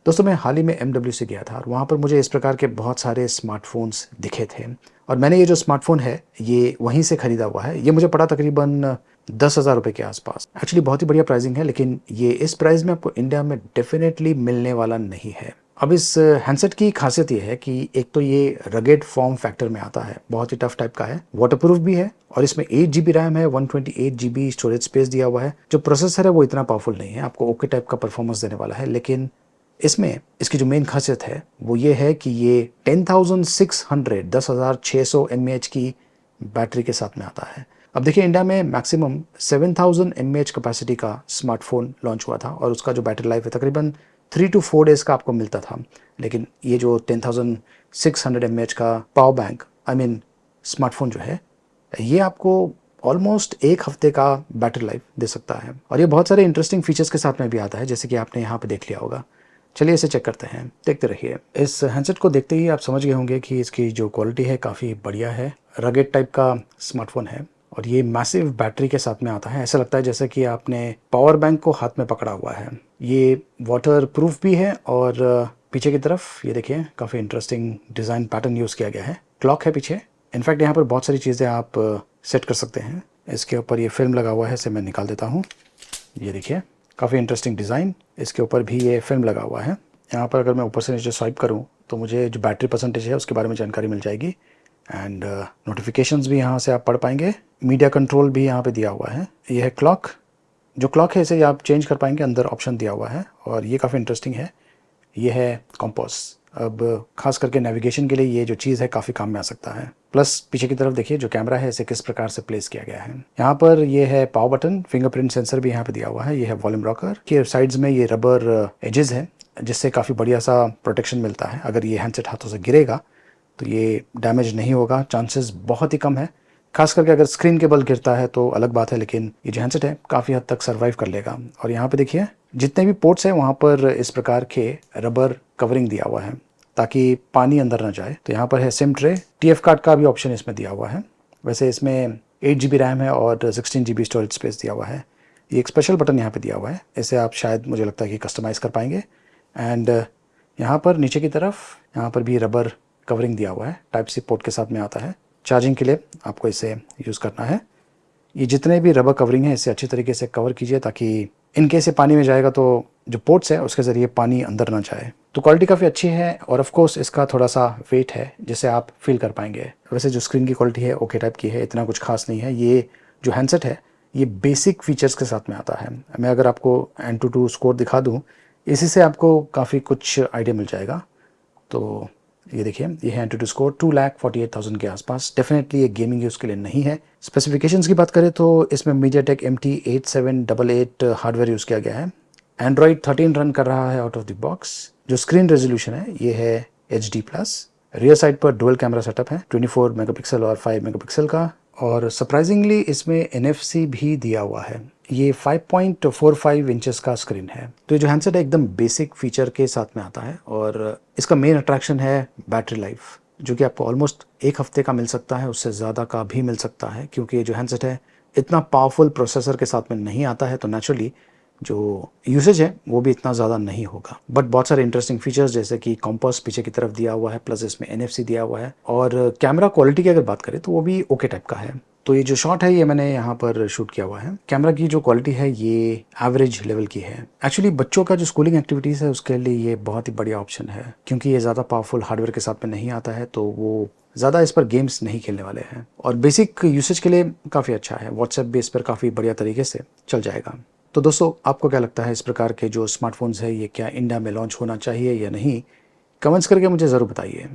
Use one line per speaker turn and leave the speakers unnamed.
दोस्तों मैं हाल ही में MW से गया था और वहाँ पर मुझे इस प्रकार के बहुत सारे स्मार्टफोन्स दिखे थे और मैंने ये जो स्मार्टफोन है ये वहीं से ख़रीदा हुआ है। ये मुझे पड़ा तकरीबन 10,000 रुपये के आसपास। एक्चुअली बहुत ही बढ़िया प्राइसिंग है, लेकिन ये इस प्राइस में आपको इंडिया में डेफिनेटली मिलने वाला नहीं है। अब इस हैंडसेट की खासियत ये है कि एक तो ये रगेड फॉर्म फैक्टर में आता है, बहुत ही टफ टाइप का है, वाटरप्रूफ भी है और इसमें 8 GB रैम है, 128 GB स्टोरेज स्पेस दिया हुआ है। जो प्रोसेसर है वो इतना पावरफुल नहीं है, आपको ओके टाइप का परफॉर्मेंस देने वाला है, लेकिन इसमें इसकी जो मेन खासियत है वो ये है कि ये 10,600 mAh की बैटरी के साथ में आता है। अब देखिए इंडिया में मैक्सिमम 7,000 mAh कैपेसिटी का स्मार्टफोन लॉन्च हुआ था और उसका जो बैटरी लाइफ है तकरीबन 3 to 4 डेज़ का आपको मिलता था, लेकिन ये जो 10,600 mAh का पावर बैंक स्मार्टफोन जो है ये आपको ऑलमोस्ट एक हफ्ते का बैटरी लाइफ दे सकता है और ये बहुत सारे इंटरेस्टिंग फीचर्स के साथ में भी आता है, जैसे कि आपने यहाँ पे देख लिया होगा। चलिए इसे चेक करते हैं, देखते रहिए। इस हैंडसेट को देखते ही आप समझ गए होंगे कि इसकी जो क्वालिटी है काफ़ी बढ़िया है, रगेड टाइप का स्मार्टफोन है और ये मैसिव बैटरी के साथ में आता है। ऐसा लगता है जैसे कि आपने पावर बैंक को हाथ में पकड़ा हुआ है। ये वाटर प्रूफ भी है और पीछे की तरफ ये देखिए काफ़ी इंटरेस्टिंग डिज़ाइन पैटर्न यूज़ किया गया है। क्लॉक है पीछे, इनफैक्ट यहाँ पर बहुत सारी चीज़ें आप सेट कर सकते हैं। इसके ऊपर ये फिल्म लगा हुआ है, इसे मैं निकाल देता हूँ। ये देखिए काफ़ी इंटरेस्टिंग डिज़ाइन, इसके ऊपर भी ये फिल्म लगा हुआ है। यहाँ पर अगर मैं ऊपर से नीचे स्वाइप करूँ तो मुझे जो बैटरी परसेंटेज है उसके बारे में जानकारी मिल जाएगी एंड नोटिफिकेशंस भी यहाँ से आप पढ़ पाएंगे। मीडिया कंट्रोल भी यहाँ पे दिया हुआ है। ये है क्लॉक, जो क्लॉक है इसे आप चेंज कर पाएंगे, अंदर ऑप्शन दिया हुआ है और ये काफ़ी इंटरेस्टिंग है। ये है कॉम्पास, अब खास करके नेविगेशन के लिए ये जो चीज़ है काफ़ी काम में आ सकता है। प्लस पीछे की तरफ देखिए जो कैमरा है इसे किस प्रकार से प्लेस किया गया है। यहाँ पर ये है पावर बटन, फिंगरप्रिंट सेंसर भी यहाँ पे दिया हुआ है। ये है वॉल्यूम रॉकर के साइड्स में ये रबर एजेस है जिससे काफ़ी बढ़िया सा प्रोटेक्शन मिलता है। अगर ये हैंडसेट हाथों से गिरेगा तो ये डैमेज नहीं होगा, चांसेस बहुत ही कम है। खास करके अगर स्क्रीन के बल गिरता है तो अलग बात है, लेकिन ये जो हैंडसेट है काफ़ी हद तक सर्वाइव कर लेगा। और यहाँ पे देखिए जितने भी पोर्ट्स हैं वहाँ पर इस प्रकार के रबर कवरिंग दिया हुआ है ताकि पानी अंदर ना जाए। तो यहाँ पर है सिम ट्रे, TF कार्ड का भी ऑप्शन इसमें दिया हुआ है। वैसे इसमें 8 GB रैम है और 16 GB स्टोरेज स्पेस दिया हुआ है। ये एक स्पेशल बटन यहाँ पे दिया हुआ है, इसे आप शायद मुझे लगता है कि कस्टमाइज़ कर पाएंगे। एंड यहाँ पर नीचे की तरफ यहाँ पर भी रबर कवरिंग दिया हुआ है, टाइप सी पोर्ट के साथ में आता है। चार्जिंग के लिए आपको इसे यूज़ करना है। ये जितने भी रबर कवरिंग है इसे अच्छी तरीके से कवर कीजिए ताकि इन केस ये पानी में जाएगा तो जो पोर्ट्स है उसके ज़रिए पानी अंदर ना जाए। तो क्वालिटी काफ़ी अच्छी है और ऑफ कोर्स इसका थोड़ा सा वेट है जिसे आप फील कर पाएंगे। वैसे जो स्क्रीन की क्वालिटी है ओके टाइप की है, इतना कुछ खास नहीं है। ये जो हैंडसेट है ये बेसिक फीचर्स के साथ में आता है। मैं अगर आपको Antutu स्कोर दिखा दूँ, इसी से आपको काफ़ी कुछ आइडिया मिल जाएगा। तो ये देखिए ये है Antutu स्कोर 2,48,000 के आसपास। डेफिनेटली ये गेमिंग यूज़ के लिए नहीं है। स्पेसिफिकेशंस की बात करें तो इसमें MediaTek MT8788 हार्डवेयर यूज़ किया गया है। Android 13 रन कर रहा है आउट ऑफ द बॉक्स। जो स्क्रीन रेजोल्यूशन है ये है HD+। रियर साइड पर डुअल कैमरा सेटअप है, 24 मेगापिक्सल और 5 मेगापिक्सल का, और सरप्राइजिंगली इसमें NFC भी दिया हुआ है। ये 5.45 इंचेस का स्क्रीन है। तो ये जो हैंडसेट है एकदम बेसिक फीचर के साथ में आता है और इसका मेन अट्रैक्शन है बैटरी लाइफ, जो कि आपको ऑलमोस्ट एक हफ्ते का मिल सकता है, उससे ज़्यादा का भी मिल सकता है, क्योंकि ये जो हैंडसेट है इतना पावरफुल प्रोसेसर के साथ में नहीं आता है, तो नेचुरली जो यूसेज है वो भी इतना ज़्यादा नहीं होगा। बट बहुत सारे इंटरेस्टिंग फीचर्स जैसे कि कॉम्पास पीछे की तरफ दिया हुआ है, प्लस इसमें NFC दिया हुआ है और कैमरा क्वालिटी की अगर बात करें तो वो भी ओके टाइप का है। तो ये जो शॉट है ये मैंने यहाँ पर शूट किया हुआ है। कैमरा की जो क्वालिटी है ये एवरेज लेवल की है। एक्चुअली बच्चों का जो स्कूलिंग एक्टिविटीज़ है उसके लिए ये बहुत ही बढ़िया ऑप्शन है, क्योंकि ये ज़्यादा पावरफुल हार्डवेयर के साथ में नहीं आता है, तो वो ज़्यादा इस पर गेम्स नहीं खेलने वाले हैं और बेसिक यूसेज के लिए काफ़ी अच्छा है। व्हाट्सएप भी इस पर काफ़ी बढ़िया तरीके से चल जाएगा। तो दोस्तों आपको क्या लगता है इस प्रकार के जो स्मार्टफोन्स है ये क्या इंडिया में लॉन्च होना चाहिए या नहीं? कमेंट्स करके मुझे ज़रूर बताइए।